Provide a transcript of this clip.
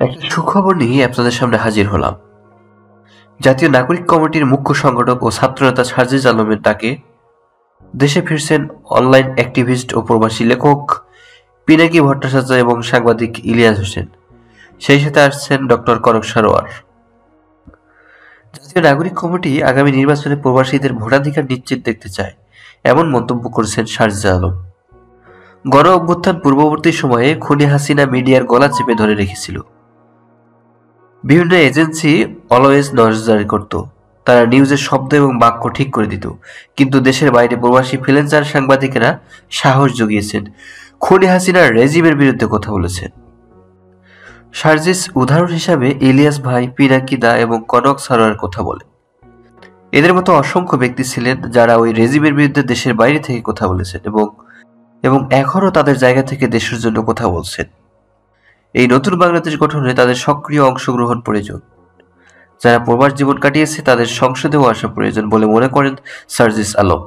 একটা সুখবর নিয়ে আপনাদের সামনে হাজির হলাম। জাতীয় নাগরিক কমিটির মুখ্য সংগঠক ও ছাত্রনেতা সার্জিস আলমের ডাকে দেশে ফিরছেন অনলাইন অ্যাক্টিভিস্ট ও প্রবাসী লেখক পিনাকি ভট্টাচার্য এবং সাংবাদিক ইলিয়াস হোসেন। সেই সাথে আসছেন ডক্টর কনক সারোয়ার। জাতীয় নাগরিক কমিটি আগামী নির্বাচনে প্রবাসীদের ভোটাধিকার নিশ্চিত দেখতে চায়, এমন মন্তব্য করেছেন সার্জিস আলম। গণ অভ্যুত্থান পূর্ববর্তী সময়ে খুনি হাসিনা মিডিয়ার গলা চেপে ধরে রেখেছিল। বিভিন্ন এজেন্সি অলওয়েজ নজরদারি করত, তারা নিউজের শব্দ এবং বাক্য ঠিক করে দিত। কিন্তু দেশের বাইরে প্রবাসী ফ্রিল্যান্সার সাংবাদিকেরা সাহস জুগিয়েছেন, খুনি হাসিনার রেজিমের বিরুদ্ধে কথা বলেছেন। সার্জিস উদাহরণ হিসাবে ইলিয়াস ভাই, পিনাকি দা এবং কনক সারোয়ার কথা বলেন। এদের মতো অসংখ্য ব্যক্তি ছিলেন যারা ওই রেজিমের বিরুদ্ধে দেশের বাইরে থেকে কথা বলেছেন এবং এখনও তাদের জায়গা থেকে দেশের জন্য কথা বলছেন। এই নতুন বাংলাদেশ গঠনে তাদের সক্রিয় অংশগ্রহণ প্রয়োজন। যারা প্রবাস জীবন কাটিয়েছে তাদের সংসদেও আসা প্রয়োজন বলে মনে করেন সার্জিস আলম।